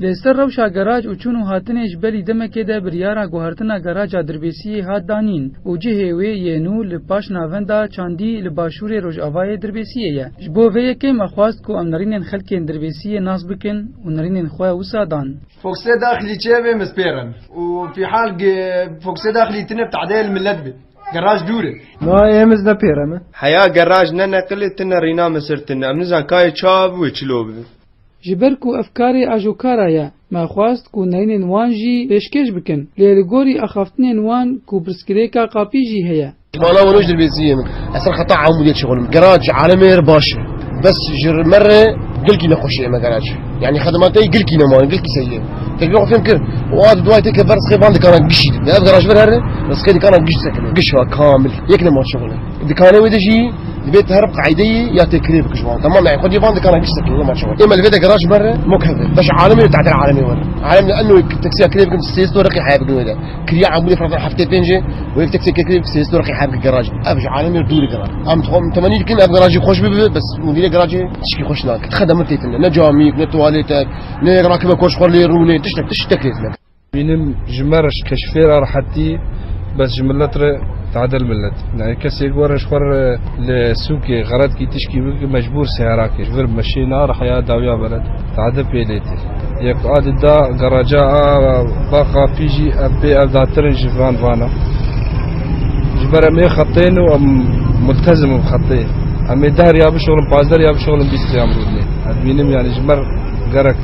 لسر روشا گراج و چونو هاتنش بلی دمکه ده بریارا گوهرتنا گراجا دربیسی هات دانین و جهوی ینو لپاش ناوندا چاندی لباشور روجاوای دربیسیه یا جبو وی که مخواست کو امنرین خلکین دربیسیه ناس بکن و نرین خواه وسادان فوكسي داخلي تشابه مسبيرن وفي حال فوكسي داخلي تنب تعديل الملت بي جراج دوره ما يمزنا بيرم حيا جراج ننقل تنا رينا مسرتنا امنزان كاي تشاب وچلوب جبركو افكاري اجوكارايا ما خواست کو نرین وانجی پیشکش بکن لیلگوری اخافتنین وان کو برسکریکا قاپیجی هيا والله ونوج دربيسيه اصلا خطا عموديه شغل جراج عالمي باش بس جر مره قلكي نخش ما جراج يعني خدماتي قلكي نمان قلكي سيء تلقى فهم كر واد دوايتك برس خيبان كان قشي لا جراج برهره بس خيدي كان قش سكن قشها كامل يكنا ما شغله دكانه ودجي البيت هرب قاعديه يا تكريب كشوان تمام يعني خد يبان كان قش سكن ما شغله اما البيت جراج مره مكهبه باش عالمي تاع العالمي ولا عالم لانه تاكسي كريب كنت سيس ورقي حابك ولا كريا عمودي فرض حفتي بنجي ويك تاكسي كريب سيس ورقي حابك جراج ابش عالمي دوري جراج ام 80 كلمه جراج يخش بس مدير جراج تشكي خوش ناك تخدم تيتنا نجاميك نتواليتك نراكب كوش خلي روني تشتكليت لك بينم جمرش كشفير راحتي بس جملتر تعدل ملت يعني كسي يقورش خور لسوقي غرض كي تشكي مجبور سياراك جبر مشينا راح يا داويا بلد تعدل بيليتي يقعد دا غراجا باقا فيجي ابي ابداترن جفران فانا جبر مي خطين وام ملتزم بخطين امي دهر يا بشغل بازار يا بشغل بيست يا مرودني ادمينم يعني جمر قرك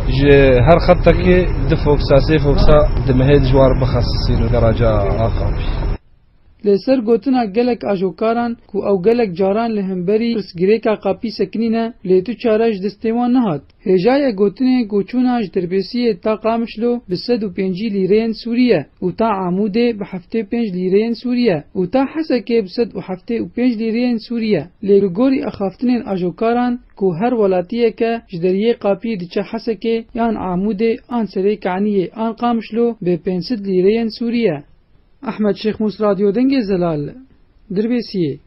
هر خطك دفوكسا سيفوكسا دمهيد جوار بخصصين غراجا اخر لسر گوتنا گلک اجوکاران کو او گلک جاران لهمبری پرسگریکا قاپی سکنینه لیتو چارج دستیوان نهات هجای گوتنه گوچوناج دربیسی تا قامشلو ب 105 لیرین سوریه و تا عموده ب 75 لیرین سوریه و تا حسکه ب 175 لیرین سوریه لیگوری اخافتنین اجوکاران کو هر ولاتیه که جدریه قاپی دچه حسکه یان عموده آن سری کعنیه آن قامشلو ب 500 لیرین سوریه. احمد شیخ موسی رادیو دنگ زلال دربیسیه